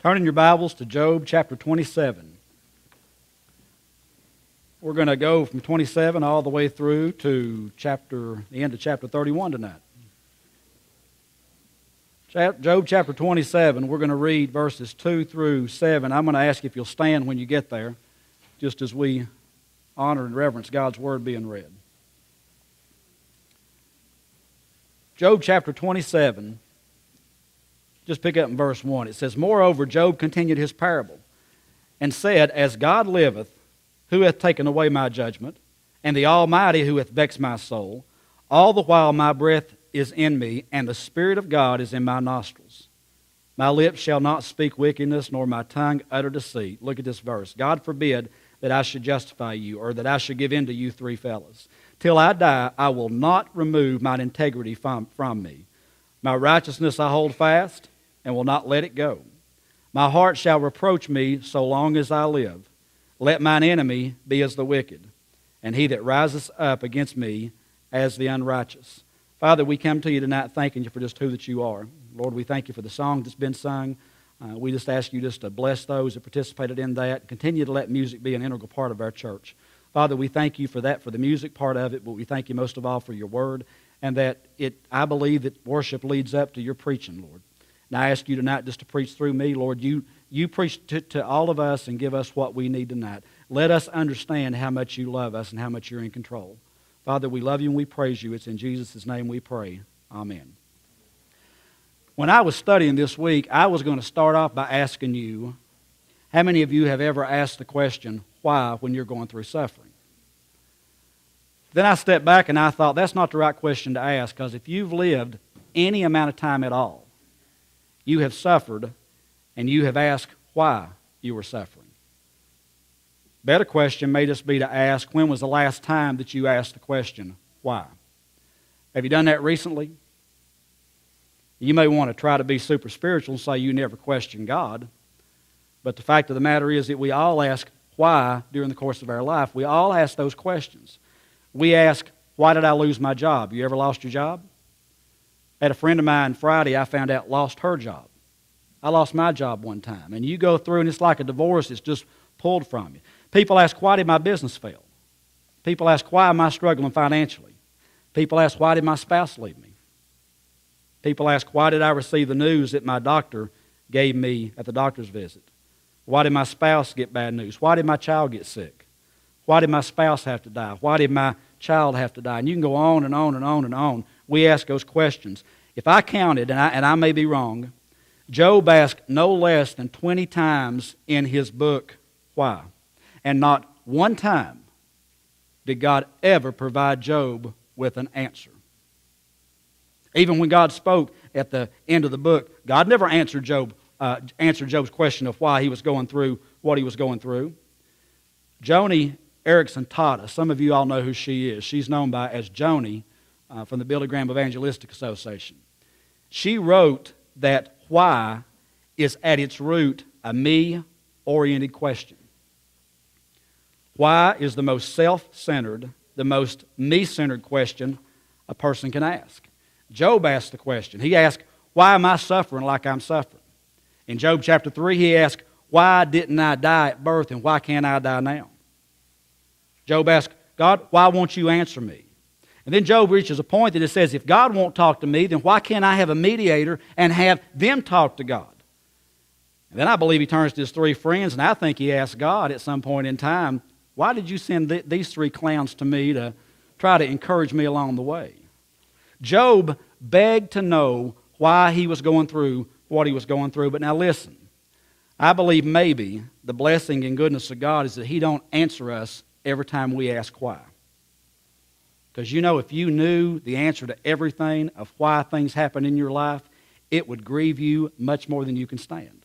Turn in your Bibles to Job chapter 27. We're going to go from 27 all the way through to the end of chapter 31 tonight. Job chapter 27, we're going to read verses 2 through 7. I'm going to ask if you'll stand when you get there, just as we honor and reverence God's Word being read. Job chapter 27, just pick up in verse 1. It says, "Moreover, Job continued his parable, and said, As God liveth, who hath taken away my judgment, and the Almighty who hath vexed my soul, all the while my breath is in me, and the Spirit of God is in my nostrils. My lips shall not speak wickedness, nor my tongue utter deceit." Look at this verse. "God forbid that I should justify you, or that I should give in to you three fellows. Till I die, I will not remove mine integrity from me. My righteousness I hold fast, and will not let it go. My heart shall reproach me so long as I live. Let mine enemy be as the wicked, and he that rises up against me as the unrighteous." Father, we come to you tonight thanking you for just who that you are. Lord, we thank you for the song that's been sung. We just ask you just to bless those that participated in that. Continue to let music be an integral part of our church. Father, we thank you for that, for the music part of it, but we thank you most of all for your word, and that I believe that worship leads up to your preaching, Lord. And I ask you tonight just to preach through me, Lord. You preach to all of us and give us what we need tonight. Let us understand how much you love us and how much you're in control. Father, we love you and we praise you. It's in Jesus' name we pray. Amen. When I was studying this week, I was going to start off by asking you, how many of you have ever asked the question, why, when you're going through suffering? Then I stepped back and I thought, that's not the right question to ask, because if you've lived any amount of time at all, you have suffered, and you have asked why you were suffering. Better question may just be to ask, when was the last time that you asked the question, why? Have you done that recently? You may want to try to be super spiritual and say you never question God, but the fact of the matter is that we all ask why during the course of our life. We all ask those questions. We ask, why did I lose my job? You ever lost your job? I had a friend of mine Friday, I found out, lost her job. I lost my job one time. And you go through, and it's like a divorce. It's just pulled from you. People ask, why did my business fail? People ask, why am I struggling financially? People ask, why did my spouse leave me? People ask, why did I receive the news that my doctor gave me at the doctor's visit? Why did my spouse get bad news? Why did my child get sick? Why did my spouse have to die? Why did my child have to die? And you can go on and on and on and on. We ask those questions. If I counted, and I may be wrong, Job asked no less than 20 times in his book, why? And not one time did God ever provide Job with an answer. Even when God spoke at the end of the book, God never answered Job's question of why he was going through what he was going through. Joni Eareckson Tada, some of you all know who she is. She's known as Joni from the Billy Graham Evangelistic Association. She wrote that why is at its root a me-oriented question. Why is the most self-centered, the most me-centered question a person can ask. Job asked the question. He asked, why am I suffering like I'm suffering? In Job chapter 3, he asked, why didn't I die at birth and why can't I die now? Job asked, God, why won't you answer me? And then Job reaches a point that it says, if God won't talk to me, then why can't I have a mediator and have them talk to God? And then I believe he turns to his three friends, and I think he asked God at some point in time, why did you send these three clowns to me to try to encourage me along the way? Job begged to know why he was going through what he was going through. But now listen, I believe maybe the blessing and goodness of God is that he don't answer us every time we ask why. Because you know, if you knew the answer to everything of why things happen in your life, it would grieve you much more than you can stand.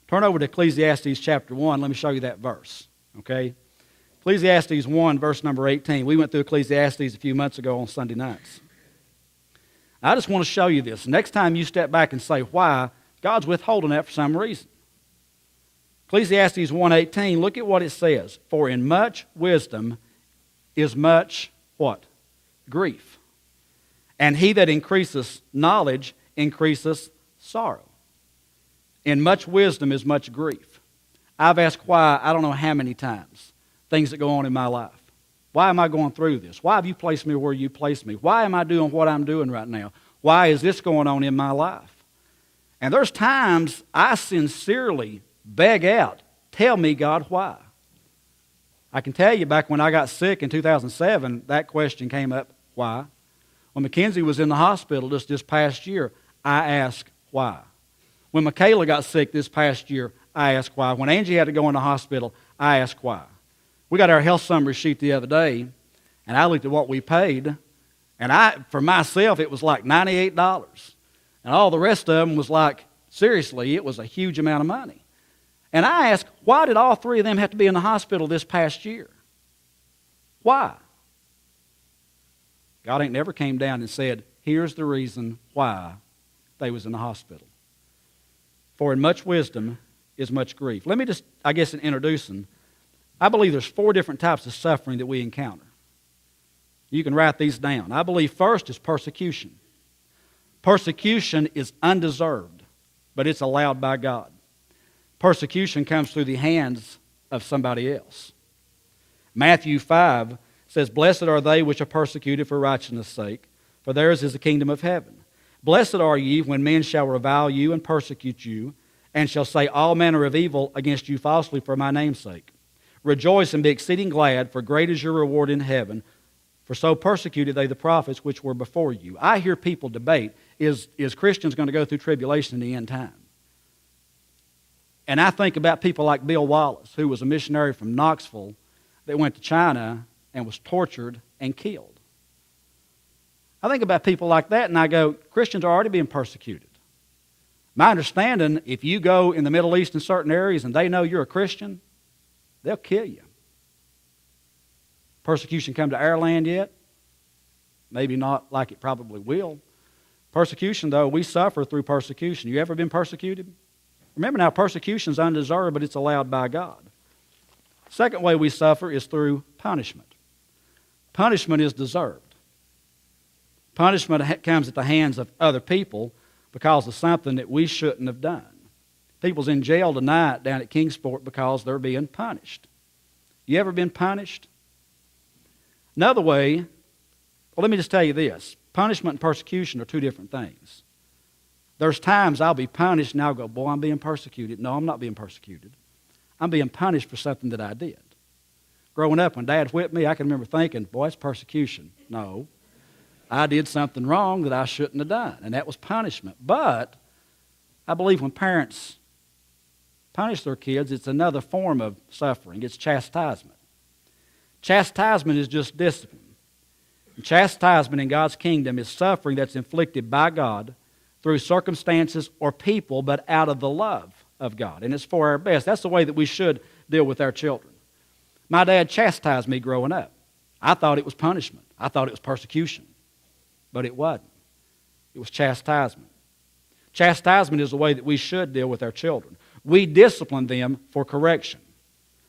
Turn over to Ecclesiastes chapter 1. Let me show you that verse. Okay? Ecclesiastes 1, verse number 18. We went through Ecclesiastes a few months ago on Sunday nights. I just want to show you this. Next time you step back and say, why, God's withholding that for some reason. Ecclesiastes 1:18, look at what it says. For in much wisdom is much what? Grief. And he that increaseth knowledge increaseth sorrow. In much wisdom is much grief. I've asked why I don't know how many times, things that go on in my life. Why am I going through this? Why have you placed me where you placed me? Why am I doing what I'm doing right now? Why is this going on in my life? And there's times I sincerely beg out, tell me, God, why? I can tell you back when I got sick in 2007, that question came up, why? When Mackenzie was in the hospital just this past year, I asked why. When Michaela got sick this past year, I asked why. When Angie had to go in the hospital, I asked why. We got our health summary sheet the other day, and I looked at what we paid, and for myself, it was like $98. And all the rest of them was like, seriously, it was a huge amount of money. And I asked, why did all three of them have to be in the hospital this past year? Why? God ain't never came down and said, here's the reason why they was in the hospital. For in much wisdom is much grief. Let me just, I guess in introducing, I believe there's 4 different types of suffering that we encounter. You can write these down. I believe first is persecution. Persecution is undeserved, but it's allowed by God. Persecution comes through the hands of somebody else. Matthew 5 says, blessed are they which are persecuted for righteousness' sake, for theirs is the kingdom of heaven. Blessed are ye when men shall revile you and persecute you, and shall say all manner of evil against you falsely for my name's sake. Rejoice and be exceeding glad, for great is your reward in heaven, for so persecuted they the prophets which were before you. I hear people debate, is Christians going to go through tribulation in the end time? And I think about people like Bill Wallace, who was a missionary from Knoxville that went to China and was tortured and killed. I think about people like that and I go, Christians are already being persecuted. My understanding, if you go in the Middle East in certain areas and they know you're a Christian, they'll kill you. Persecution come to our land yet? Maybe not like it probably will. Persecution, though, we suffer through persecution. You ever been persecuted? Remember now, persecution is undeserved, but it's allowed by God. Second way we suffer is through punishment. Punishment is deserved. Punishment comes at the hands of other people because of something that we shouldn't have done. People's in jail tonight down at Kingsport because they're being punished. You ever been punished? Another way, well, let me just tell you this. Punishment and persecution are 2 different things. There's times I'll be punished and I'll go, boy, I'm being persecuted. No, I'm not being persecuted. I'm being punished for something that I did. Growing up, when Dad whipped me, I can remember thinking, boy, it's persecution. No, I did something wrong that I shouldn't have done, and that was punishment. But I believe when parents punish their kids, it's another form of suffering. It's chastisement. Chastisement is just discipline. And chastisement in God's kingdom is suffering that's inflicted by God through circumstances or people, but out of the love of God. And it's for our best. That's the way that we should deal with our children. My dad chastised me growing up. I thought it was punishment. I thought it was persecution. But it wasn't. It was chastisement. Chastisement is the way that we should deal with our children. We discipline them for correction,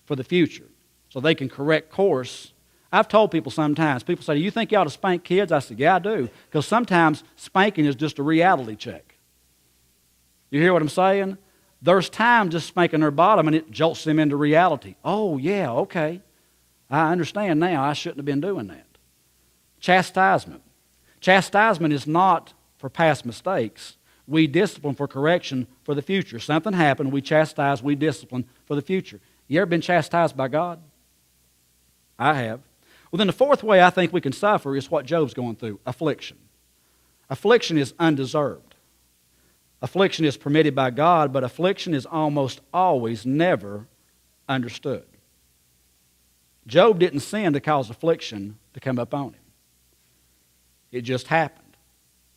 for the future, so they can correct course. I've told people sometimes, people say, do you think you ought to spank kids? I said, yeah, I do. Because sometimes spanking is just a reality check. You hear what I'm saying? There's times just spanking their bottom and it jolts them into reality. Oh, yeah, okay. I understand now. I shouldn't have been doing that. Chastisement. Chastisement is not for past mistakes. We discipline for correction for the future. Something happened, we chastise, we discipline for the future. You ever been chastised by God? I have. Well, then the fourth way I think we can suffer is what Job's going through, affliction. Affliction is undeserved. Affliction is permitted by God, but affliction is almost always never understood. Job didn't sin to cause affliction to come up on him. It just happened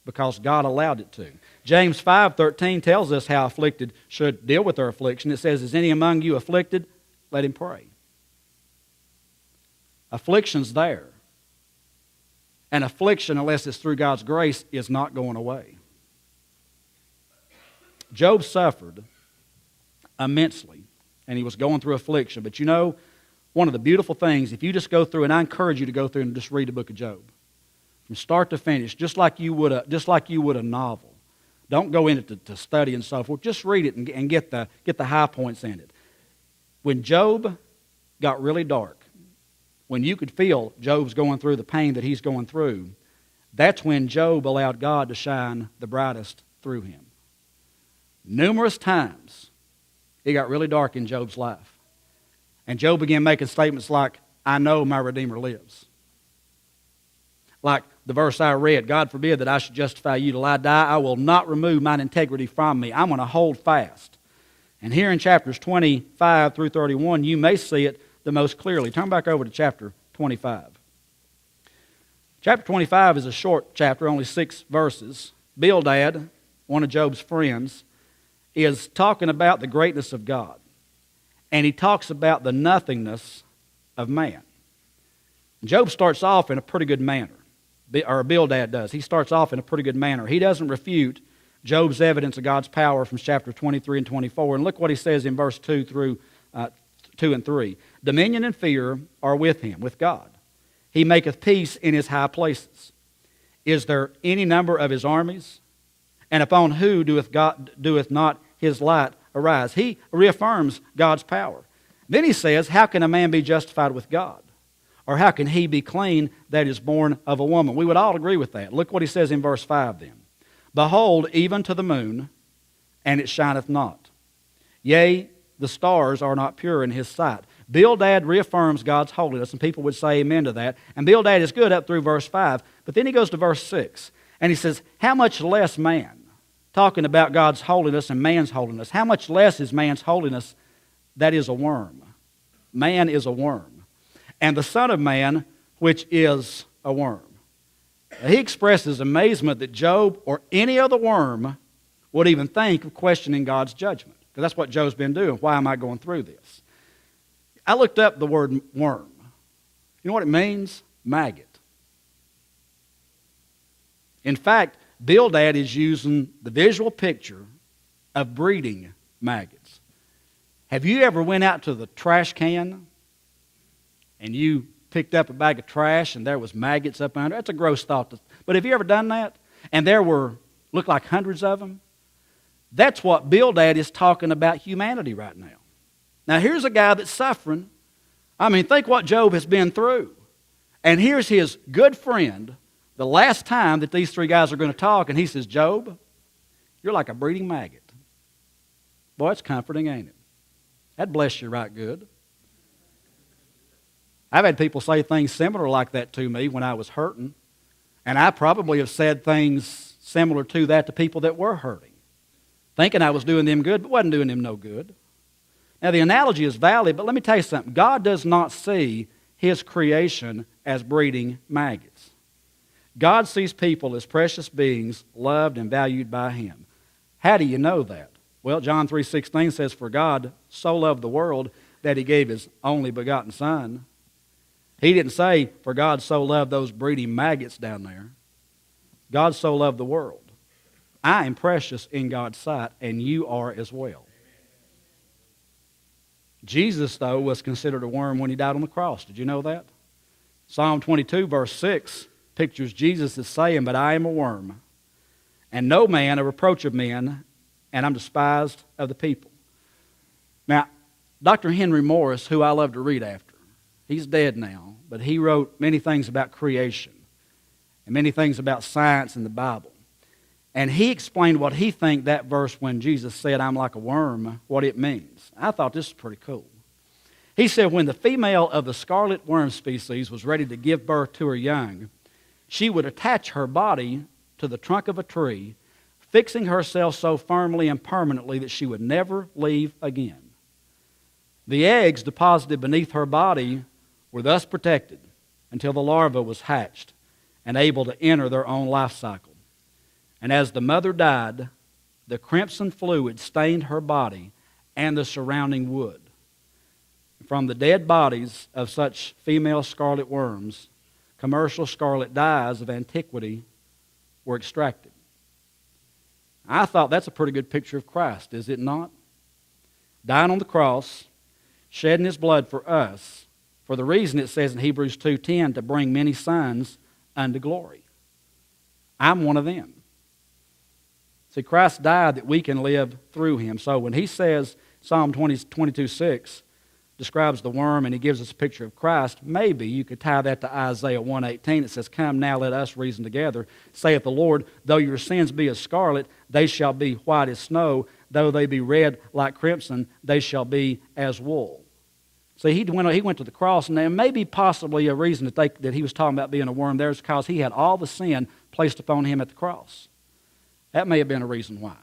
because God allowed it to. James 5:13 tells us how afflicted should deal with their affliction. It says, is any among you afflicted? Let him pray. Affliction's there. And affliction, unless it's through God's grace, is not going away. Job suffered immensely, and he was going through affliction. But you know, one of the beautiful things, if you just go through, and I encourage you to go through and just read the book of Job, from start to finish, just like you would a novel. Don't go into it to study and so forth. Just read it and get the high points in it. When Job got really dark, when you could feel Job's going through the pain that he's going through, that's when Job allowed God to shine the brightest through him. Numerous times, it got really dark in Job's life. And Job began making statements like, I know my Redeemer lives. Like the verse I read, God forbid that I should justify you till I die. I will not remove mine integrity from me. I'm going to hold fast. And here in chapters 25 through 31, you may see it the most clearly. Turn back over to chapter 25. Chapter 25 is a short chapter, only 6 verses. Bildad, one of Job's friends, is talking about the greatness of God. And he talks about the nothingness of man. Job starts off in a pretty good manner, or Bildad does. He starts off in a pretty good manner. He doesn't refute Job's evidence of God's power from chapter 23 and 24. And look what he says in verse 2 through 2 and 3. Dominion and fear are with him, with God. He maketh peace in his high places. Is there any number of his armies? And upon who doeth not his light arise? He reaffirms God's power. Then he says, how can a man be justified with God? Or how can he be clean that is born of a woman? We would all agree with that. Look what he says in verse 5 then. Behold, even to the moon, and it shineth not. Yea, the stars are not pure in his sight. Bildad reaffirms God's holiness, and people would say amen to that. And Bildad is good up through verse 5. But then he goes to verse 6, and he says, how much less man? Talking about God's holiness and man's holiness. How much less is man's holiness? That is a worm. Man is a worm. And the Son of Man, which is a worm. He expresses amazement that Job or any other worm would even think of questioning God's judgment. Because that's what Job's been doing. Why am I going through this? I looked up the word worm. You know what it means? Maggot. In fact, Bildad is using the visual picture of breeding maggots. Have you ever went out to the trash can and you picked up a bag of trash and there was maggots up under? That's a gross thought. But have you ever done that? And there looked like hundreds of them? That's what Bildad is talking about humanity right now. Now here's a guy that's suffering. I mean, think what Job has been through. And here's his good friend, the last time that these three guys are going to talk, and he says, Job, you're like a breeding maggot. Boy, it's comforting, ain't it? That'd bless you right good. I've had people say things similar like that to me when I was hurting. And I probably have said things similar to that to people that were hurting, thinking I was doing them good, but wasn't doing them no good. Now, the analogy is valid, but let me tell you something. God does not see his creation as breeding maggots. God sees people as precious beings, loved and valued by him. How do you know that? Well, John 3:16 says, for God so loved the world that he gave his only begotten Son. He didn't say, for God so loved those breeding maggots down there. God so loved the world. I am precious in God's sight, and you are as well. Jesus, though, was considered a worm when he died on the cross. Did you know that? Psalm 22, verse 6, pictures Jesus as saying, but I am a worm, and no man a reproach of men, and I'm despised of the people. Now, Dr. Henry Morris, who I love to read after, he's dead now, but he wrote many things about creation and many things about science in the Bible. And he explained what he think that verse when Jesus said, I'm like a worm, what it means. I thought this was pretty cool. He said, when the female of the scarlet worm species was ready to give birth to her young, she would attach her body to the trunk of a tree, fixing herself so firmly and permanently that she would never leave again. The eggs deposited beneath her body were thus protected until the larva was hatched and able to enter their own life cycle. And as the mother died, the crimson fluid stained her body and the surrounding wood. From the dead bodies of such female scarlet worms, commercial scarlet dyes of antiquity were extracted. I thought that's a pretty good picture of Christ, is it not? Dying on the cross, shedding his blood for us, for the reason it says in Hebrews 2:10, to bring many sons unto glory. I'm one of them. See, Christ died that we can live through him. So when he says, Psalm 22:6 describes the worm and he gives us a picture of Christ, maybe you could tie that to Isaiah 1:18. It says, come now, let us reason together. Saith the Lord, though your sins be as scarlet, they shall be white as snow. Though they be red like crimson, they shall be as wool. See, he went to the cross, and there may be possibly a reason that he was talking about being a worm there is because he had all the sin placed upon him at the cross. That may have been a reason why.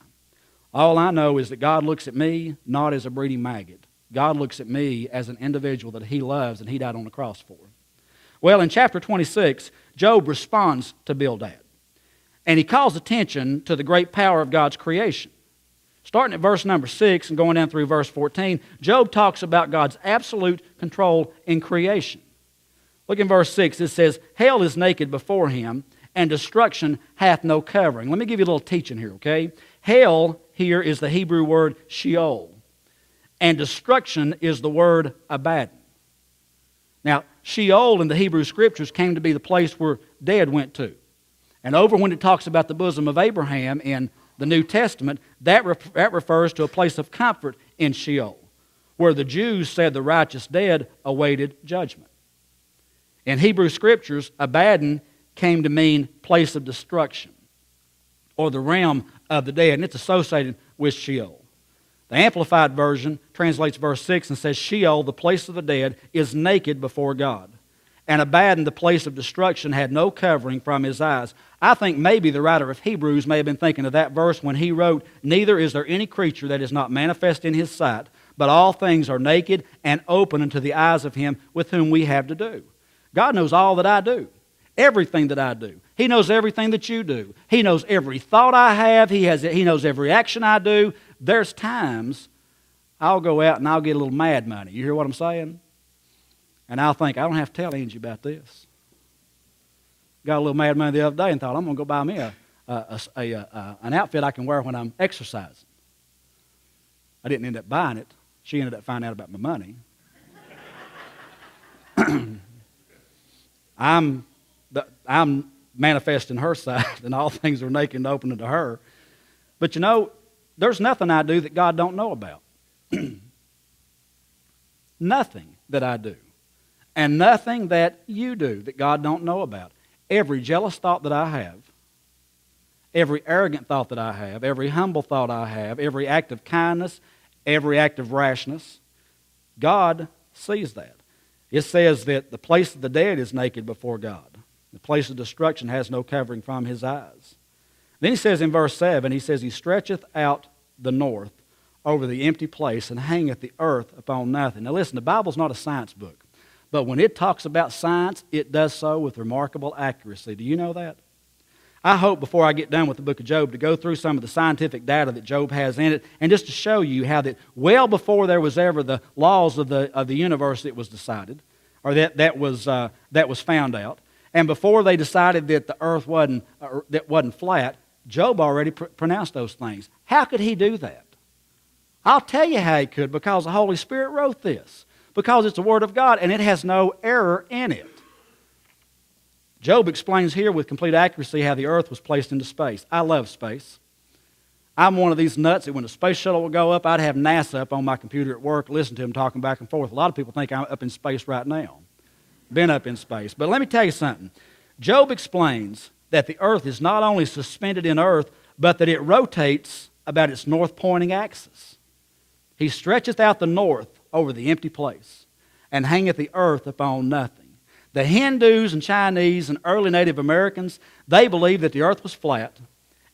All I know is that God looks at me not as a breeding maggot. God looks at me as an individual that he loves and he died on the cross for. Well, in chapter 26, Job responds to Bildad. And he calls attention to the great power of God's creation. Starting at verse number 6 and going down through verse 14, Job talks about God's absolute control in creation. Look in verse 6. It says, hell is naked before him, and destruction hath no covering. Let me give you a little teaching here, okay? Hell here is the Hebrew word Sheol, and destruction is the word Abaddon. Now, Sheol in the Hebrew Scriptures came to be the place where dead went to. And over when it talks about the bosom of Abraham in the New Testament, that refers to a place of comfort in Sheol, where the Jews said the righteous dead awaited judgment. In Hebrew Scriptures, Abaddon came to mean place of destruction, or the realm of the dead, and it's associated with Sheol. The Amplified Version translates verse 6 and says, Sheol, the place of the dead, is naked before God. And Abaddon, the place of destruction, had no covering from his eyes. I think maybe the writer of Hebrews may have been thinking of that verse when he wrote, neither is there any creature that is not manifest in his sight, but all things are naked and open unto the eyes of him with whom we have to do. God knows all that I do, everything that I do. He knows everything that you do. He knows every thought I have. He knows every action I do. There's times I'll go out and I'll get a little mad money. You hear what I'm saying? And I'll think, I don't have to tell Angie about this. Got a little mad money the other day and thought, I'm going to go buy me an outfit I can wear when I'm exercising. I didn't end up buying it. She ended up finding out about my money. I'm manifesting her side, and all things are naked and open unto her. But you know, there's nothing I do that God don't know about. Nothing that I do. And nothing that you do that God don't know about. Every jealous thought that I have, every arrogant thought that I have, every humble thought I have, every act of kindness, every act of rashness, God sees that. It says that the place of the dead is naked before God. The place of destruction has no covering from his eyes. Then he says in verse 7, he says, he stretcheth out the north over the empty place and hangeth the earth upon nothing. Now listen, the Bible's not a science book. But when it talks about science, it does so with remarkable accuracy. Do you know that? I hope before I get done with the book of Job to go through some of the scientific data that Job has in it and just to show you how that well before there was ever the laws of the universe that was decided, or that was found out, and before they decided that the earth wasn't flat, Job already pronounced those things. How could he do that? I'll tell you how he could, because the Holy Spirit wrote this. Because it's the Word of God and it has no error in it. Job explains here with complete accuracy how the earth was placed into space. I love space. I'm one of these nuts that when a space shuttle would go up, I'd have NASA up on my computer at work, listen to them talking back and forth. A lot of people think I'm up in space right now. Been up in space. But let me tell you something. Job explains that the earth is not only suspended in earth, but that it rotates about its north-pointing axis. He stretcheth out the north over the empty place, and hangeth the earth upon nothing. The Hindus and Chinese and early Native Americans, they believed that the earth was flat,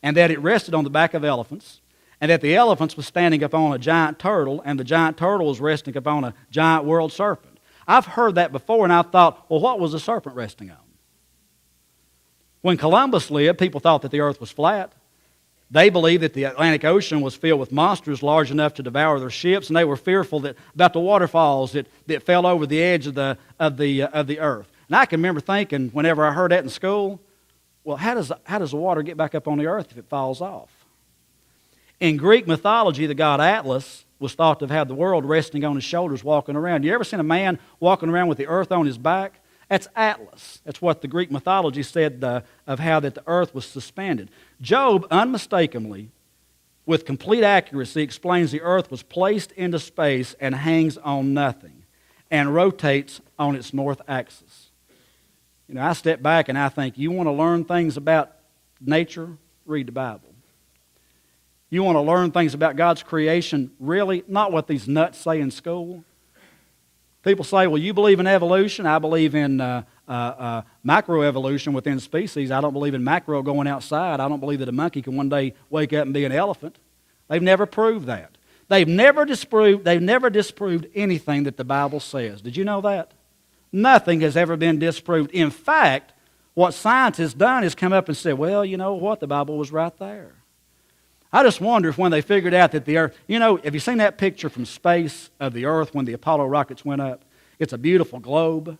and that it rested on the back of elephants, and that the elephants was standing upon a giant turtle, and the giant turtle was resting upon a giant world serpent. I've heard that before, and I've thought, well, what was the serpent resting on? When Columbus lived, people thought that the earth was flat. They believed that the Atlantic Ocean was filled with monsters large enough to devour their ships, and they were fearful about the waterfalls that fell over the edge of the earth. And I can remember thinking, whenever I heard that in school, well, how does the water get back up on the earth if it falls off? In Greek mythology, the god Atlas was thought to have had the world resting on his shoulders walking around. You ever seen a man walking around with the earth on his back? That's Atlas. That's what the Greek mythology said of how that the earth was suspended. Job unmistakably with complete accuracy explains the earth was placed into space and hangs on nothing and rotates on its north axis. You know, I step back and I think, you want to learn things about nature? Read the Bible. You want to learn things about God's creation? Really? Not what these nuts say in school. People say, well, you believe in evolution. I believe in macroevolution within species. I don't believe in macro going outside. I don't believe that a monkey can one day wake up and be an elephant. They've never proved that. They've never disproved anything that the Bible says. Did you know that? Nothing has ever been disproved. In fact, what science has done is come up and said, well, you know what? The Bible was right there. I just wonder if when they figured out that the earth, you know, have you seen that picture from space of the earth when the Apollo rockets went up? It's a beautiful globe.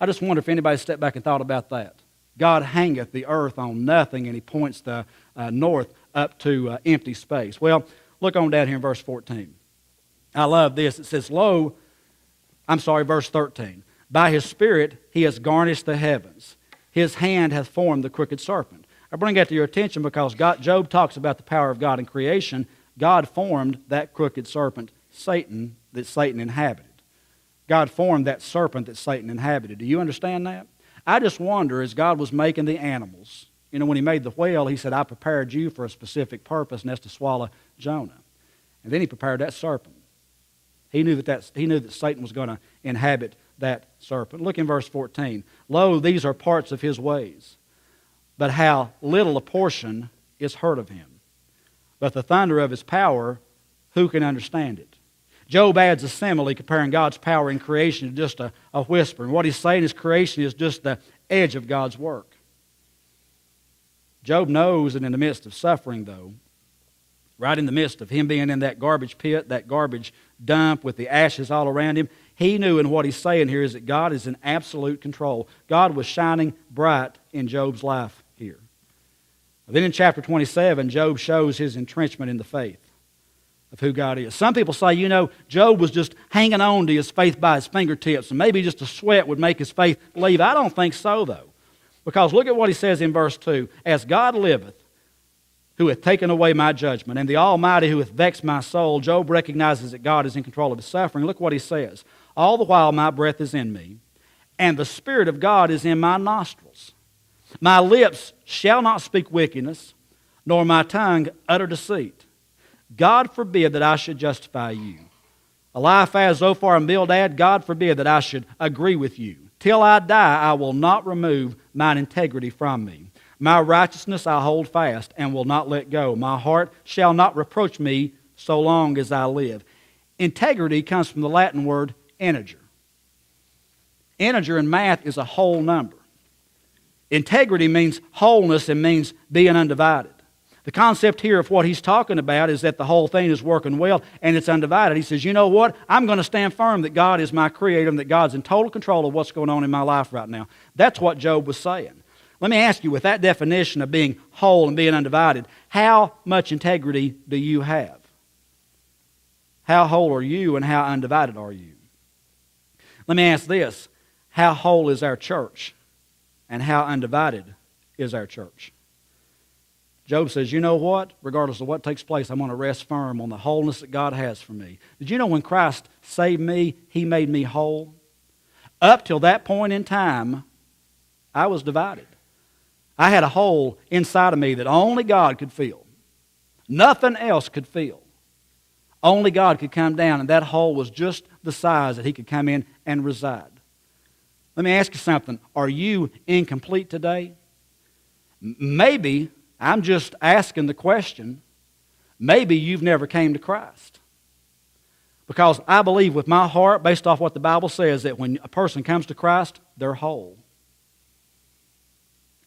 I just wonder if anybody stepped back and thought about that. God hangeth the earth on nothing, and he points the north up to empty space. Well, look on down here in verse 14. I love this. It says, verse 13. By his Spirit he has garnished the heavens. His hand hath formed the crooked serpent. I bring that to your attention because Job talks about the power of God in creation. God formed that crooked serpent, Satan, that Satan inhabited. God formed that serpent that Satan inhabited. Do you understand that? I just wonder, as God was making the animals, you know, when he made the whale, he said, I prepared you for a specific purpose, and that's to swallow Jonah. And then he prepared that serpent. He knew that Satan was going to inhabit that serpent. Look in verse 14. Lo, these are parts of his ways, but how little a portion is heard of him. But the thunder of his power, who can understand it? Job adds a simile comparing God's power in creation to just a whisper. And what he's saying is creation is just the edge of God's work. Job knows that in the midst of suffering, though, right in the midst of him being in that garbage pit, that garbage dump with the ashes all around him, he knew, and what he's saying here is that God is in absolute control. God was shining bright in Job's life here. Then in chapter 27, Job shows his entrenchment in the faith of who God is. Some people say, you know, Job was just hanging on to his faith by his fingertips, and maybe just a sweat would make his faith leave. I don't think so, though. Because look at what he says in verse 2. As God liveth, who hath taken away my judgment, and the Almighty who hath vexed my soul, Job recognizes that God is in control of his suffering. Look what he says. All the while my breath is in me, and the Spirit of God is in my nostrils. My lips shall not speak wickedness, nor my tongue utter deceit. God forbid that I should justify you. Eliphaz, Zophar, and Bildad, God forbid that I should agree with you. Till I die, I will not remove mine integrity from me. My righteousness I hold fast and will not let go. My heart shall not reproach me so long as I live. Integrity comes from the Latin word integer. Integer in math is a whole number. Integrity means wholeness and means being undivided. The concept here of what he's talking about is that the whole thing is working well and it's undivided. He says, you know what? I'm going to stand firm that God is my creator and that God's in total control of what's going on in my life right now. That's what Job was saying. Let me ask you, with that definition of being whole and being undivided, how much integrity do you have? How whole are you and how undivided are you? Let me ask this. How whole is our church and how undivided is our church? Job says, you know what? Regardless of what takes place, I'm going to rest firm on the wholeness that God has for me. Did you know when Christ saved me, he made me whole? Up till that point in time, I was divided. I had a hole inside of me that only God could fill. Nothing else could fill. Only God could come down, and that hole was just the size that he could come in and reside. Let me ask you something. Are you incomplete today? Maybe, I'm just asking the question, maybe you've never came to Christ. Because I believe with my heart, based off what the Bible says, that when a person comes to Christ, they're whole.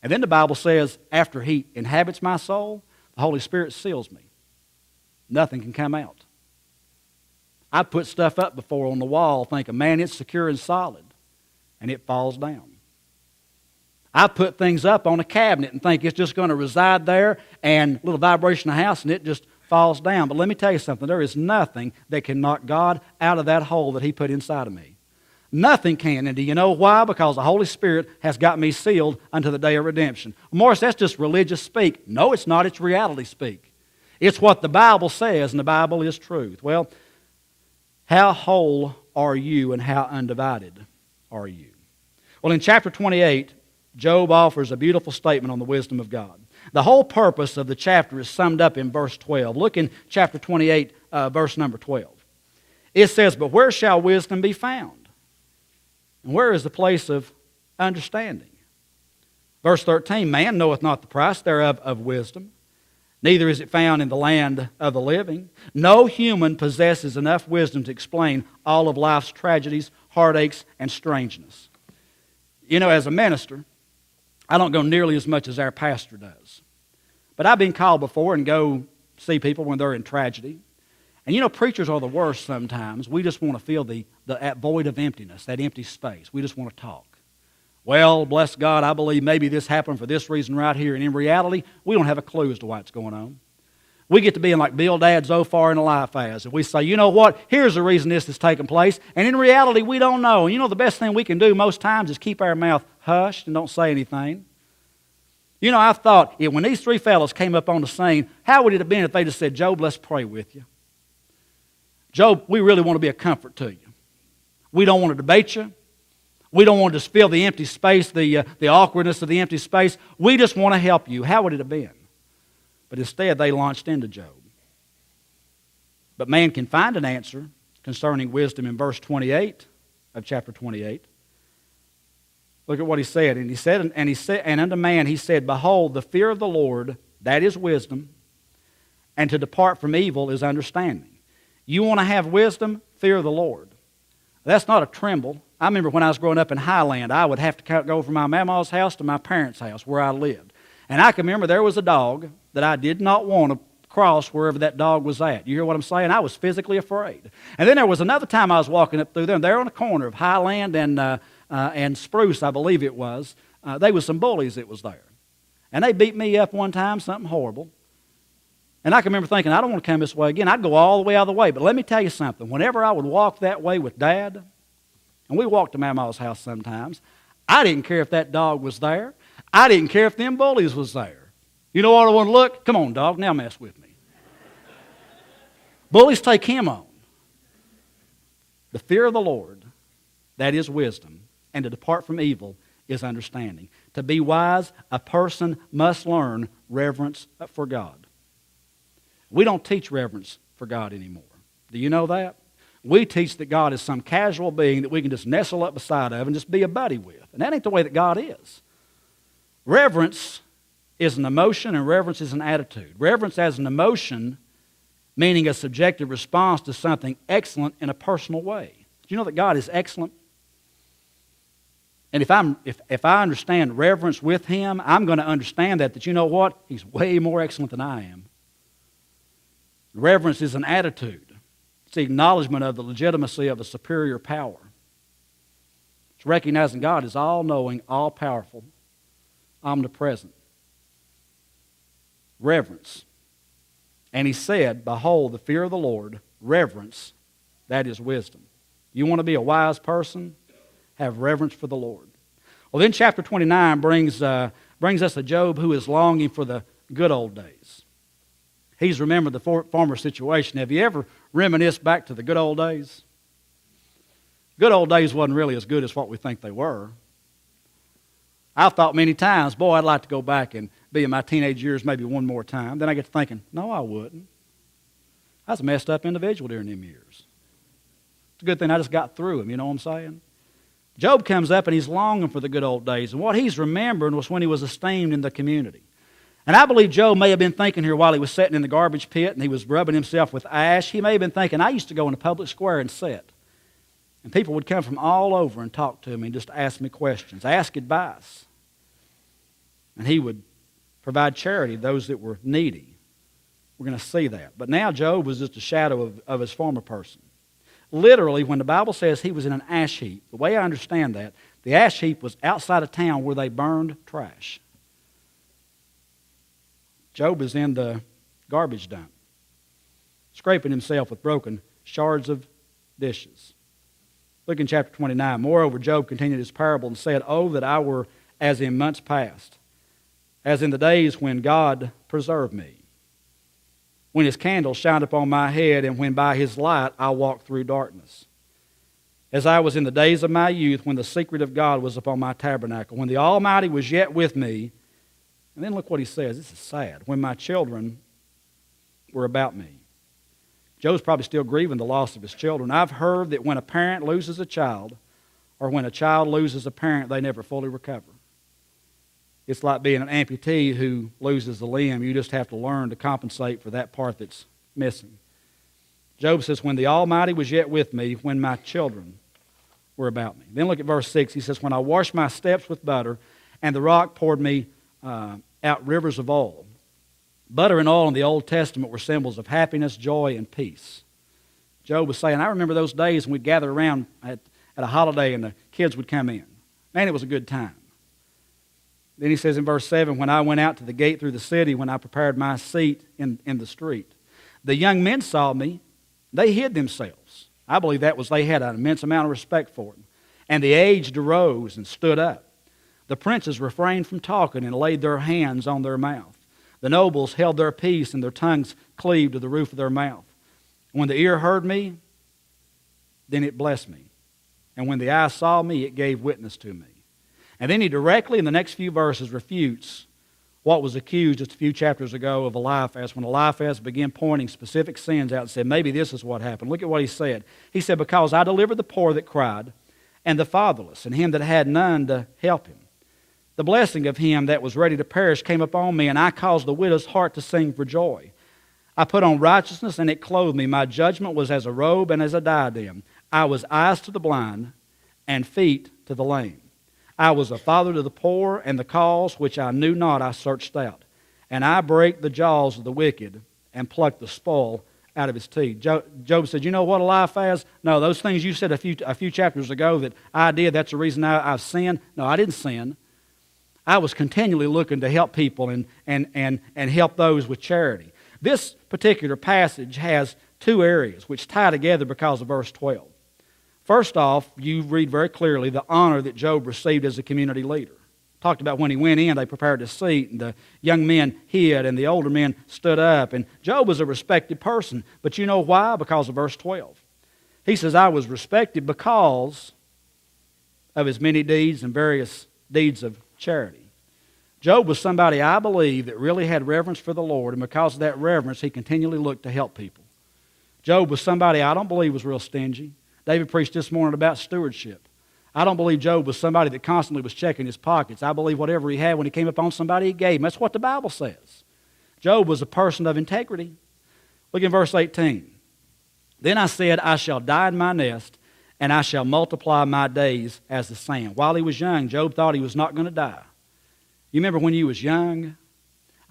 And then the Bible says, after he inhabits my soul, the Holy Spirit seals me. Nothing can come out. I put stuff up before on the wall thinking, man, it's secure and solid. And it falls down. I put things up on a cabinet and think it's just going to reside there and a little vibration in the house and it just falls down. But let me tell you something. There is nothing that can knock God out of that hole that he put inside of me. Nothing can. And do you know why? Because the Holy Spirit has got me sealed unto the day of redemption. Morris, that's just religious speak. No, it's not. It's reality speak. It's what the Bible says, and the Bible is truth. Well, how whole are you and how undivided are you? Well, in chapter 28, Job offers a beautiful statement on the wisdom of God. The whole purpose of the chapter is summed up in verse 12. Look in chapter 28, verse number 12. It says, "But where shall wisdom be found? And where is the place of understanding?" Verse 13, "Man knoweth not the price thereof of wisdom, neither is it found in the land of the living. No human possesses enough wisdom to explain all of life's tragedies, heartaches, and strangeness." You know, as a minister, I don't go nearly as much as our pastor does. But I've been called before and go see people when they're in tragedy. And you know, preachers are the worst sometimes. We just want to fill that void of emptiness, that empty space. We just want to talk. Well, bless God, I believe maybe this happened for this reason right here. And in reality, we don't have a clue as to why it's going on. We get to being like Bildad Zophar and Eliphaz. If we say, you know what, here's the reason this is taking place. And in reality, we don't know. And you know, the best thing we can do most times is keep our mouth hushed and don't say anything. You know, I thought, when these three fellows came up on the scene, how would it have been if they just said, "Job, let's pray with you. Job, we really want to be a comfort to you. We don't want to debate you. We don't want to just fill the empty space, the awkwardness of the empty space. We just want to help you." How would it have been? But instead, they launched into Job. But man can find an answer concerning wisdom in verse 28 of chapter 28. Look at what he said. And he said, and unto man he said, "Behold, the fear of the Lord, that is wisdom, and to depart from evil is understanding." You want to have wisdom? Fear of the Lord. That's not a tremble. I remember when I was growing up in Highland, I would have to go from my mama's house to my parents' house where I lived. And I can remember there was a dog that I did not want to cross wherever that dog was at. You hear what I'm saying? I was physically afraid. And then there was another time I was walking up through there, and there on the corner of Highland and Spruce, I believe it was, there was some bullies that was there. And they beat me up one time, something horrible. And I can remember thinking, I don't want to come this way again. I'd go all the way out of the way. But let me tell you something. Whenever I would walk that way with Dad, and we walked to Mama's house sometimes, I didn't care if that dog was there. I didn't care if them bullies was there. You know what I want to look? Come on, dog, now mess with me. Bullies take him on. The fear of the Lord, that is wisdom, and to depart from evil is understanding. To be wise, a person must learn reverence for God. We don't teach reverence for God anymore. Do you know that? We teach that God is some casual being that we can just nestle up beside of and just be a buddy with. And that ain't the way that God is. Reverence is an emotion and reverence is an attitude. Reverence as an emotion, meaning a subjective response to something excellent in a personal way. Do you know that God is excellent? And if I understand reverence with Him, I'm going to understand that you know what? He's way more excellent than I am. Reverence is an attitude. It's the acknowledgement of the legitimacy of a superior power. It's recognizing God is all-knowing, all-powerful, omnipresent. Reverence. And he said, "Behold, the fear of the Lord, reverence, that is wisdom." You want to be a wise person? Have reverence for the Lord. Well, then chapter 29 brings us a Job who is longing for the good old days. He's remembered the former situation. Have you ever reminisced back to the good old days? Good old days wasn't really as good as what we think they were. I've thought many times, boy, I'd like to go back and be in my teenage years maybe one more time. Then I get to thinking, no, I wouldn't. I was a messed up individual during them years. It's a good thing I just got through them, you know what I'm saying? Job comes up and he's longing for the good old days. And what he's remembering was when he was esteemed in the community. And I believe Job may have been thinking here while he was sitting in the garbage pit and he was rubbing himself with ash. He may have been thinking, I used to go in the public square and sit. And people would come from all over and talk to me and just ask me questions, ask advice. And he would provide charity to those that were needy. We're going to see that. But now Job was just a shadow of his former person. Literally, when the Bible says he was in an ash heap, the way I understand that, the ash heap was outside of town where they burned trash. Job is in the garbage dump, scraping himself with broken shards of dishes. Look in chapter 29. Moreover, Job continued his parable and said, "Oh, that I were as in months past, as in the days when God preserved me, when his candle shined upon my head, and when by his light I walked through darkness. As I was in the days of my youth, when the secret of God was upon my tabernacle, when the Almighty was yet with me. And then look what he says. This is sad. When my children were about me. Job's probably still grieving the loss of his children. I've heard that when a parent loses a child, or when a child loses a parent, they never fully recover. It's like being an amputee who loses a limb. You just have to learn to compensate for that part that's missing. Job says, when the Almighty was yet with me, when my children were about me. Then look at verse 6. He says, when I washed my steps with butter, and the rock poured me out rivers of oil. Butter and oil in the Old Testament were symbols of happiness, joy, and peace. Job was saying, I remember those days when we'd gather around at a holiday and the kids would come in. Man, it was a good time. Then he says in verse 7, when I went out to the gate through the city, when I prepared my seat in the street, the young men saw me, they hid themselves. I believe that was they had an immense amount of respect for him. And the aged arose and stood up. The princes refrained from talking and laid their hands on their mouth. The nobles held their peace and their tongues cleaved to the roof of their mouth. When the ear heard me, then it blessed me. And when the eye saw me, it gave witness to me. And then he directly, in the next few verses, refutes what was accused just a few chapters ago of Eliphaz, when Eliphaz began pointing specific sins out and said, maybe this is what happened. Look at what he said. He said, because I delivered the poor that cried, and the fatherless, and him that had none to help him. The blessing of him that was ready to perish came upon me, and I caused the widow's heart to sing for joy. I put on righteousness, and it clothed me. My judgment was as a robe and as a diadem. I was eyes to the blind, and feet to the lame. I was a father to the poor, and the cause which I knew not I searched out. And I brake the jaws of the wicked, and plucked the spoil out of his teeth. Job said, you know what, Eliphaz? No, those things you said a few chapters ago that I did, that's the reason I've sinned. No, I didn't sin. I was continually looking to help people and help those with charity. This particular passage has two areas which tie together because of verse 12. First off, you read very clearly the honor that Job received as a community leader. Talked about when he went in, they prepared his seat, and the young men hid, and the older men stood up. And Job was a respected person. But you know why? Because of verse 12. He says, I was respected because of his many deeds and various deeds of charity. Job was somebody, I believe, that really had reverence for the Lord, and because of that reverence, he continually looked to help people. Job was somebody I don't believe was real stingy. David preached this morning about stewardship. I don't believe Job was somebody that constantly was checking his pockets. I believe whatever he had, when he came upon somebody, he gave him. That's what the Bible says. Job was a person of integrity. Look in verse 18. Then I said, I shall die in my nest, and I shall multiply my days as the sand. While he was young, Job thought he was not going to die. You remember when you was young?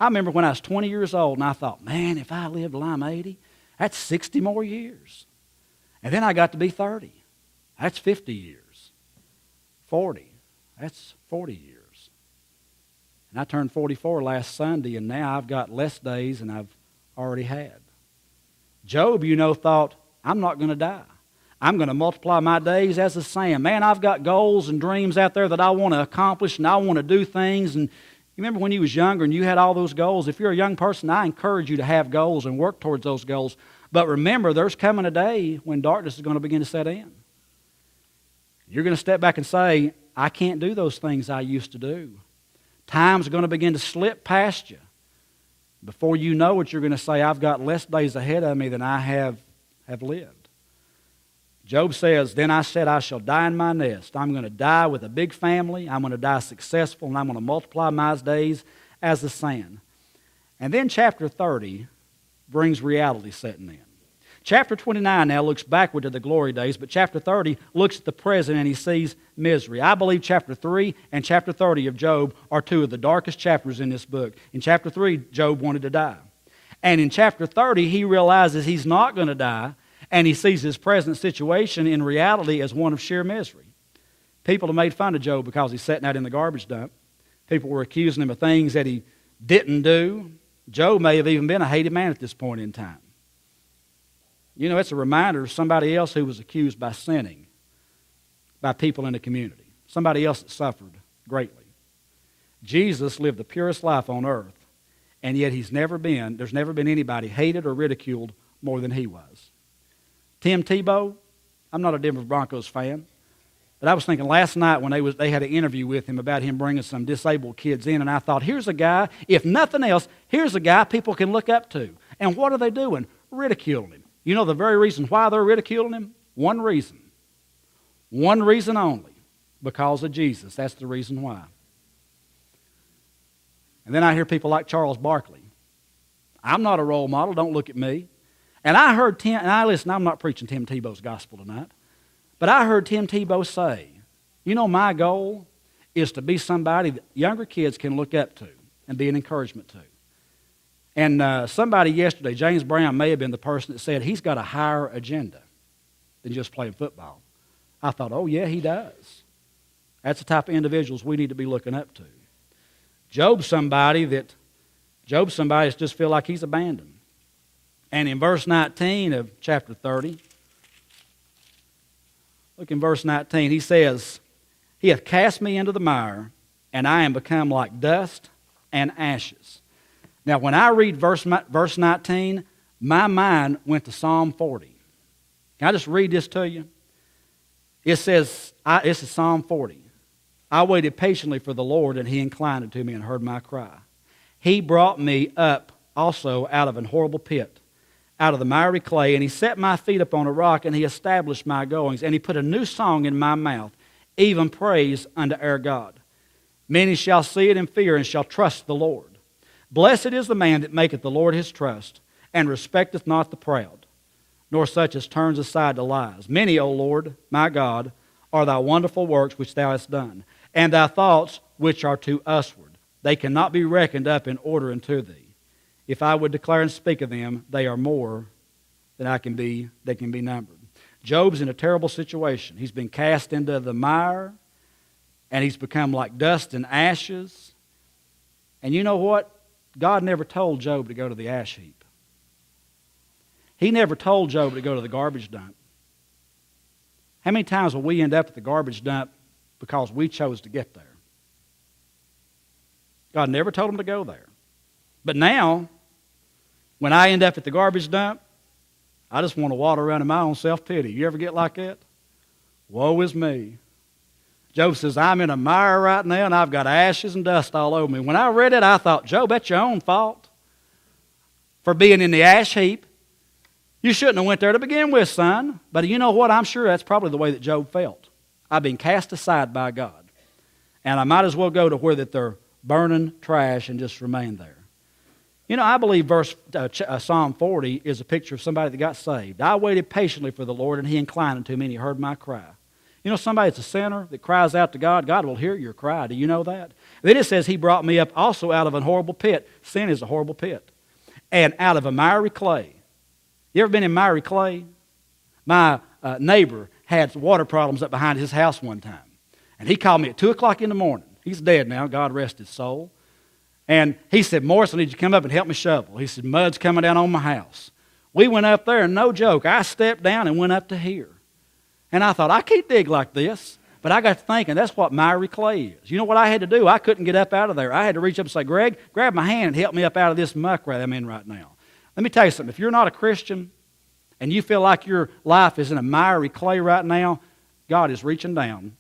I remember when I was 20 years old, and I thought, man, if I lived till I'm 80, that's 60 more years. And then I got to be 30. That's 50 years. 40. That's 40 years. And I turned 44 last Sunday, and now I've got less days than I've already had. Job, thought, I'm not going to die. I'm going to multiply my days as the sand. Man, I've got goals and dreams out there that I want to accomplish, and I want to do things. And you remember when you was younger and you had all those goals? If you're a young person, I encourage you to have goals and work towards those goals. But remember, there's coming a day when darkness is going to begin to set in. You're going to step back and say, I can't do those things I used to do. Time's going to begin to slip past you. Before you know it, you're going to say, I've got less days ahead of me than I have lived. Job says, then I said, I shall die in my nest. I'm going to die with a big family. I'm going to die successful, and I'm going to multiply my days as the sand. And then chapter 30 brings reality setting in. Chapter 29 now looks backward to the glory days, but chapter 30 looks at the present and he sees misery. I believe chapter 3 and chapter 30 of Job are two of the darkest chapters in this book. In chapter 3, Job wanted to die. And in chapter 30, he realizes he's not going to die, and he sees his present situation in reality as one of sheer misery. People have made fun of Job because he's sitting out in the garbage dump. People were accusing him of things that he didn't do. Job may have even been a hated man at this point in time. It's a reminder of somebody else who was accused by sinning by people in the community. Somebody else that suffered greatly. Jesus lived the purest life on earth, and yet there's never been anybody hated or ridiculed more than he was. Tim Tebow, I'm not a Denver Broncos fan, but I was thinking last night when they had an interview with him about him bringing some disabled kids in, and I thought, here's a guy, if nothing else, here's a guy people can look up to. And what are they doing? Ridiculing him. You know the very reason why they're ridiculing him? One reason. One reason only. Because of Jesus. That's the reason why. And then I hear people like Charles Barkley. I'm not a role model. Don't look at me. And I heard I'm not preaching Tim Tebow's gospel tonight, but I heard Tim Tebow say, you know, my goal is to be somebody that younger kids can look up to and be an encouragement to. And somebody yesterday, James Brown may have been the person that said he's got a higher agenda than just playing football. I thought, oh yeah, he does. That's the type of individuals we need to be looking up to. Job's somebody that just feel like he's abandoned. And in verse 19 of chapter 30, look in verse 19, he says, he hath cast me into the mire, and I am become like dust and ashes. Now, when I read verse 19, my mind went to Psalm 40. Can I just read this to you? It says, this is Psalm 40. I waited patiently for the Lord, and he inclined unto me and heard my cry. He brought me up also out of an horrible pit, out of the miry clay, and he set my feet upon a rock, and he established my goings, and he put a new song in my mouth, even praise unto our God. Many shall see it and fear, and shall trust the Lord. Blessed is the man that maketh the Lord his trust, and respecteth not the proud, nor such as turns aside to lies. Many, O Lord, my God, are thy wonderful works which thou hast done, and thy thoughts which are to usward. They cannot be reckoned up in order unto thee. If I would declare and speak of them, they are more than they can be numbered. Job's in a terrible situation. He's been cast into the mire, and he's become like dust and ashes. And you know what? God never told Job to go to the ash heap. He never told Job to go to the garbage dump. How many times will we end up at the garbage dump because we chose to get there? God never told him to go there. But now, when I end up at the garbage dump, I just want to water around in my own self-pity. You ever get like that? Woe is me. Job says, I'm in a mire right now, and I've got ashes and dust all over me. When I read it, I thought, Job, that's your own fault for being in the ash heap. You shouldn't have went there to begin with, son. But you know what? I'm sure that's probably the way that Job felt. I've been cast aside by God. And I might as well go to where that they're burning trash and just remain there. You know, I believe Psalm 40 is a picture of somebody that got saved. I waited patiently for the Lord, and he inclined unto me, and he heard my cry. You know, somebody that's a sinner that cries out to God, God will hear your cry. Do you know that? Then it says he brought me up also out of a horrible pit. Sin is a horrible pit. And out of a miry clay. You ever been in miry clay? My neighbor had water problems up behind his house one time. And he called me at 2 o'clock in the morning. He's dead now. God rest his soul. And he said, Morris, I need you to come up and help me shovel. He said, mud's coming down on my house. We went up there, and no joke, I stepped down and went up to here. And I thought, I can't dig like this. But I got to thinking, that's what miry clay is. You know what I had to do? I couldn't get up out of there. I had to reach up and say, Greg, grab my hand and help me up out of this muck that I'm in right now. Let me tell you something. If you're not a Christian and you feel like your life is in a miry clay right now, God is reaching down,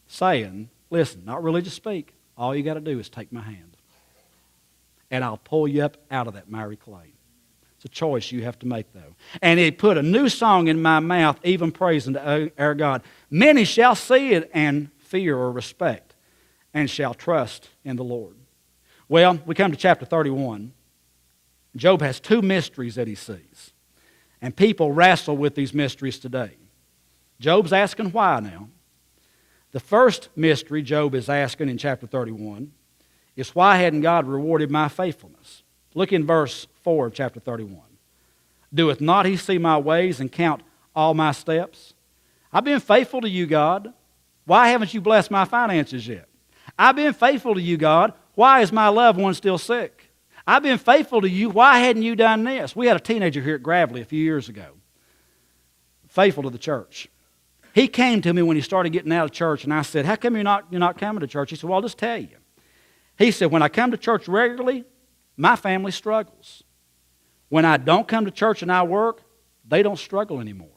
saying, listen, not religious speak. All you got to do is take my hand. And I'll pull you up out of that miry clay. It's a choice you have to make, though. And he put a new song in my mouth, even praising to our God. Many shall see it and fear or respect, and shall trust in the Lord. Well, we come to chapter 31. Job has two mysteries that he sees. And people wrestle with these mysteries today. Job's asking why now. The first mystery Job is asking in chapter 31 is why hadn't God rewarded my faithfulness? Look in verse 4 of chapter 31. Doeth not he see my ways and count all my steps? I've been faithful to you, God. Why haven't you blessed my finances yet? I've been faithful to you, God. Why is my loved one still sick? I've been faithful to you. Why hadn't you done this? We had a teenager here at Gravely a few years ago. Faithful to the church. He came to me when he started getting out of church, and I said, how come you're not coming to church? He said, well, I'll just tell you. He said, when I come to church regularly, my family struggles. When I don't come to church and I work, they don't struggle anymore.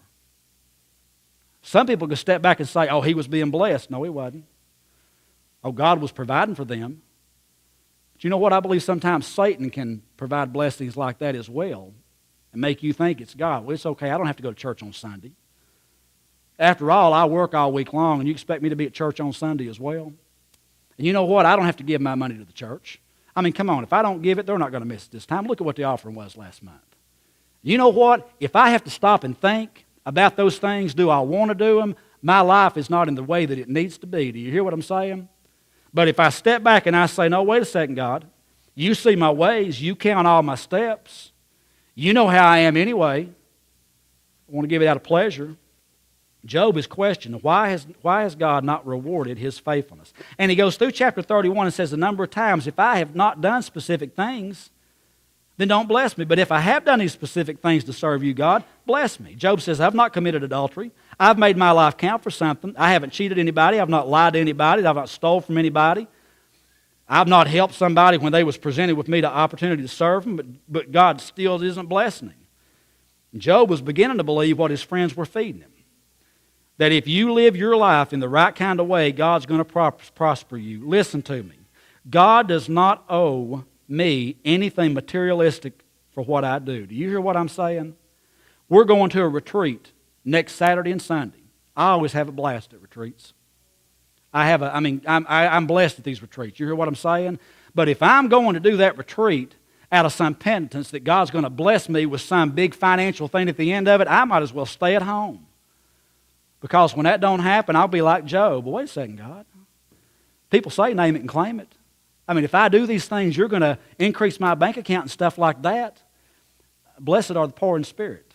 Some people can step back and say, oh, he was being blessed. No, he wasn't. Oh, God was providing for them. But you know what? I believe sometimes Satan can provide blessings like that as well and make you think it's God. Well, it's okay. I don't have to go to church on Sunday. After all, I work all week long, and you expect me to be at church on Sunday as well? And you know what? I don't have to give my money to the church. I mean, come on. If I don't give it, they're not going to miss it this time. Look at what the offering was last month. You know what? If I have to stop and think about those things, do I want to do them? My life is not in the way that it needs to be. Do you hear what I'm saying? But if I step back and I say, no, wait a second, God. You see my ways. You count all my steps. You know how I am anyway. I want to give it out of pleasure. Job is questioned, why has God not rewarded his faithfulness? And he goes through chapter 31 and says a number of times, if I have not done specific things, then don't bless me. But if I have done these specific things to serve you, God, bless me. Job says, I've not committed adultery. I've made my life count for something. I haven't cheated anybody. I've not lied to anybody. I've not stole from anybody. I've not helped somebody when they was presented with me the opportunity to serve them, but God still isn't blessing him. Job was beginning to believe what his friends were feeding him. That if you live your life in the right kind of way, God's going to prosper you. Listen to me. God does not owe me anything materialistic for what I do. Do you hear what I'm saying? We're going to a retreat next Saturday and Sunday. I always have a blast at retreats. I'm blessed at these retreats. You hear what I'm saying? But if I'm going to do that retreat out of some penitence that God's going to bless me with some big financial thing at the end of it, I might as well stay at home. Because when that don't happen, I'll be like Job. Well, wait a second, God. People say name it and claim it. I mean, if I do these things, you're going to increase my bank account and stuff like that. Blessed are the poor in spirit.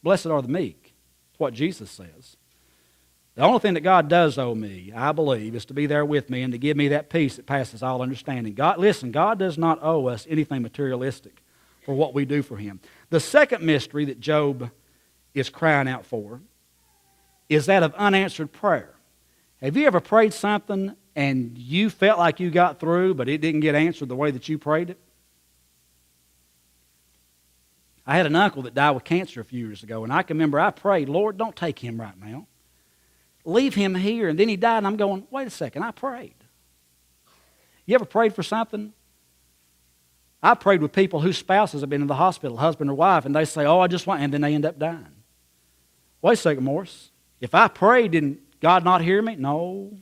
Blessed are the meek. That's what Jesus says. The only thing that God does owe me, I believe, is to be there with me and to give me that peace that passes all understanding. Listen, God does not owe us anything materialistic for what we do for Him. The second mystery that Job is crying out for is that of unanswered prayer. Have you ever prayed something and you felt like you got through, but it didn't get answered the way that you prayed it? I had an uncle that died with cancer a few years ago, and I can remember I prayed, Lord, don't take him right now. Leave him here. And then he died, and I'm going, wait a second, I prayed. You ever prayed for something? I prayed with people whose spouses have been in the hospital, husband or wife, and they say, oh, I just want, and then they end up dying. Wait a second, Morris. If I prayed, didn't God not hear me? No. I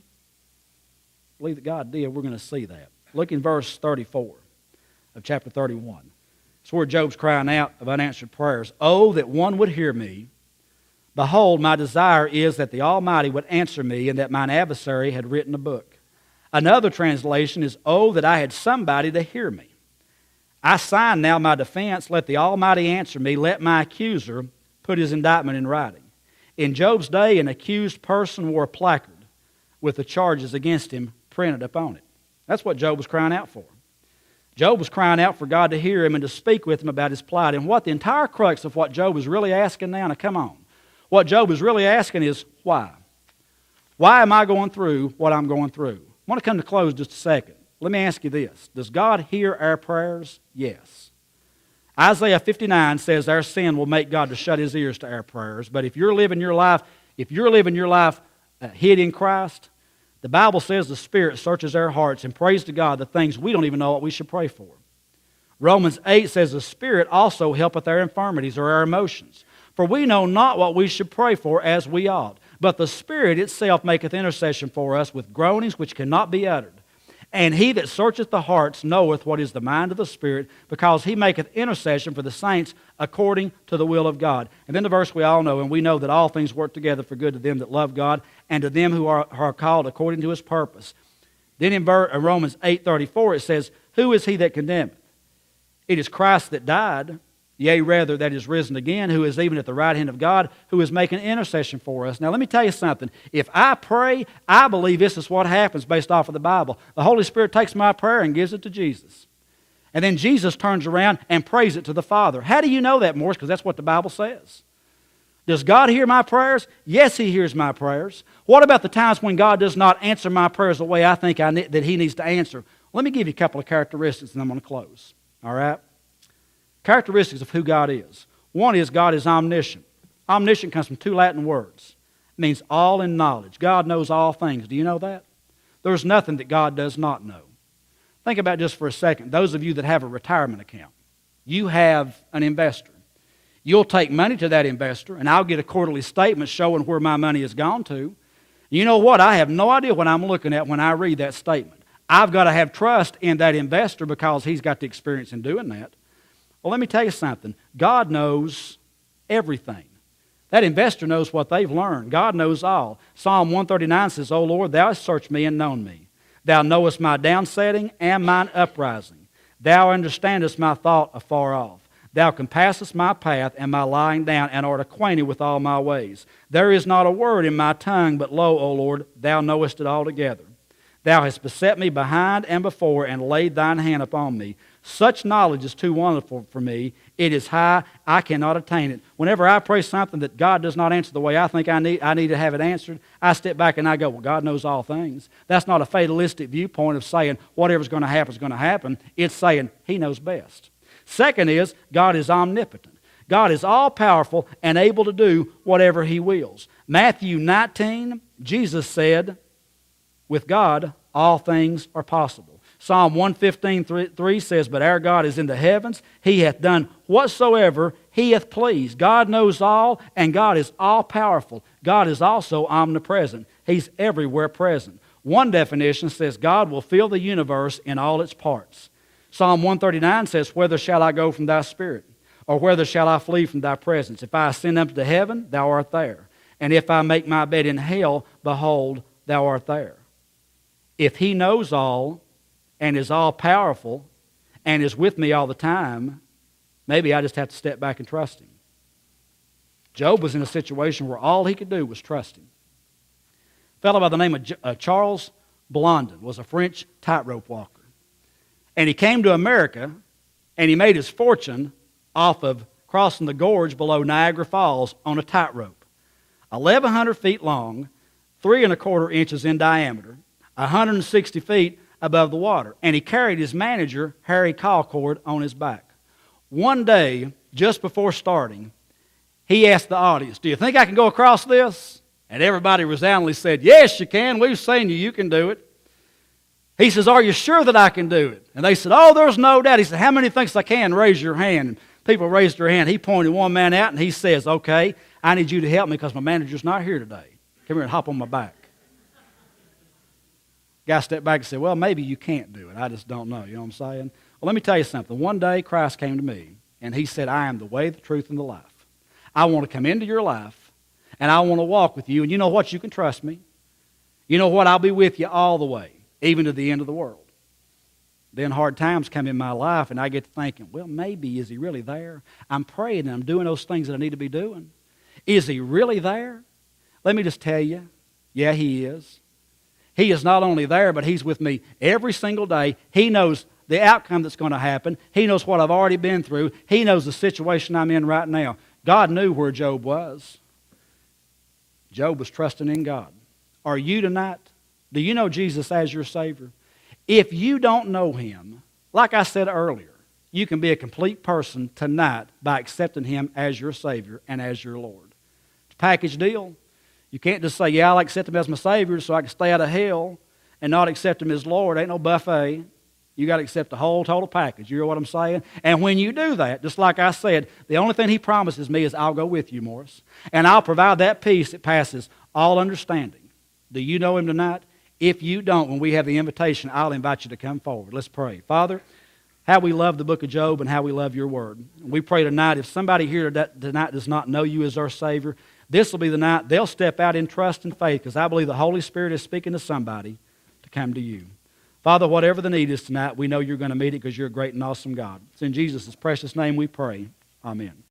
believe that God did. We're going to see that. Look in verse 34 of chapter 31. It's where Job's crying out of unanswered prayers. Oh, that one would hear me. Behold, my desire is that the Almighty would answer me and that mine adversary had written a book. Another translation is, oh, that I had somebody to hear me. I sign now my defense. Let the Almighty answer me. Let my accuser put his indictment in writing. In Job's day, an accused person wore a placard with the charges against him printed upon it. That's what Job was crying out for. Job was crying out for God to hear him and to speak with him about his plight. And what the entire crux of what Job is really asking now come on. What Job is really asking is, why? Why am I going through what I'm going through? I want to come to close just a second. Let me ask you this. Does God hear our prayers? Yes. Isaiah 59 says our sin will make God to shut His ears to our prayers. But if you're living your life hid in Christ, the Bible says the Spirit searches our hearts and prays to God the things we don't even know what we should pray for. Romans 8 says the Spirit also helpeth our infirmities or our emotions. For we know not what we should pray for as we ought. But the Spirit itself maketh intercession for us with groanings which cannot be uttered. And he that searcheth the hearts knoweth what is the mind of the Spirit, because he maketh intercession for the saints according to the will of God. And then the verse we all know, and we know that all things work together for good to them that love God, and to them who are called according to His purpose. Then in Romans 8:34 it says, who is he that condemneth? It is Christ that died, yea, rather, that is risen again, who is even at the right hand of God, who is making intercession for us. Now, let me tell you something. If I pray, I believe this is what happens based off of the Bible. The Holy Spirit takes my prayer and gives it to Jesus. And then Jesus turns around and prays it to the Father. How do you know that, Morris? Because that's what the Bible says. Does God hear my prayers? Yes, He hears my prayers. What about the times when God does not answer my prayers the way I think that He needs to answer? Let me give you a couple of characteristics and I'm going to close. All right? Characteristics of who God is. One is God is omniscient. Omniscient comes from two Latin words. It means all in knowledge. God knows all things. Do you know that? There's nothing that God does not know. Think about it just for a second. Those of you that have a retirement account, you have an investor. You'll take money to that investor, and I'll get a quarterly statement showing where my money has gone to. You know what? I have no idea what I'm looking at when I read that statement. I've got to have trust in that investor because he's got the experience in doing that. Well, let me tell you something. God knows everything. That investor knows what they've learned. God knows all. Psalm 139 says, O Lord, thou hast searched me and known me. Thou knowest my downsetting and mine uprising. Thou understandest my thought afar off. Thou compassest my path and my lying down, and art acquainted with all my ways. There is not a word in my tongue, but lo, O Lord, thou knowest it altogether. Thou hast beset me behind and before, and laid thine hand upon me. Such knowledge is too wonderful for me. It is high, I cannot attain it. Whenever I pray something that God does not answer the way I think I need to have it answered, I step back and I go, well, God knows all things. That's not a fatalistic viewpoint of saying whatever's going to happen is going to happen. It's saying He knows best. Second is, God is omnipotent. God is all-powerful and able to do whatever He wills. Matthew 19, Jesus said, with God, all things are possible. Psalm 115:3 says, but our God is in the heavens. He hath done whatsoever He hath pleased. God knows all, and God is all-powerful. God is also omnipresent. He's everywhere present. One definition says God will fill the universe in all its parts. Psalm 139 says, whither shall I go from thy spirit? Or whither shall I flee from thy presence? If I ascend up to heaven, thou art there. And if I make my bed in hell, behold, thou art there. If He knows all and is all-powerful and is with me all the time, maybe I just have to step back and trust Him. Job was in a situation where all he could do was trust Him. A fellow by the name of Charles Blondin was a French tightrope walker. And he came to America, and he made his fortune off of crossing the gorge below Niagara Falls on a tightrope. 1,100 feet long, 3¼ inches in diameter, 160 feet above the water. And he carried his manager, Harry Colcord, on his back. One day, just before starting, he asked the audience, do you think I can go across this? And everybody resoundingly said, yes, you can. We've seen you. You can do it. He says, are you sure that I can do it? And they said, oh, there's no doubt. He said, how many thinks I can? Raise your hand. And people raised their hand. He pointed one man out, and he says, okay, I need you to help me because my manager's not here today. Come here and hop on my back. Guy stepped back and said, well, maybe you can't do it. I just don't know. You know what I'm saying? Well, let me tell you something. One day, Christ came to me, and He said, I am the way, the truth, and the life. I want to come into your life, and I want to walk with you. And you know what? You can trust me. You know what? I'll be with you all the way, even to the end of the world. Then hard times come in my life, and I get to thinking, well, maybe, is He really there? I'm praying, and I'm doing those things that I need to be doing. Is He really there? Let me just tell you, yeah, He is. He is not only there, but He's with me every single day. He knows the outcome that's going to happen. He knows what I've already been through. He knows the situation I'm in right now. God knew where Job was. Job was trusting in God. Are you tonight? Do you know Jesus as your Savior? If you don't know Him, like I said earlier, you can be a complete person tonight by accepting Him as your Savior and as your Lord. It's a package deal. You can't just say, yeah, I'll accept Him as my Savior so I can stay out of hell and not accept Him as Lord. Ain't no buffet. You got to accept the whole total package. You hear what I'm saying? And when you do that, just like I said, the only thing He promises me is I'll go with you, Morris. And I'll provide that peace that passes all understanding. Do you know Him tonight? If you don't, when we have the invitation, I'll invite you to come forward. Let's pray. Father, how we love the book of Job and how we love your word. We pray tonight, if somebody here tonight does not know you as our Savior, this will be the night they'll step out in trust and faith because I believe the Holy Spirit is speaking to somebody to come to you. Father, whatever the need is tonight, we know you're going to meet it because you're a great and awesome God. It's in Jesus' precious name we pray. Amen.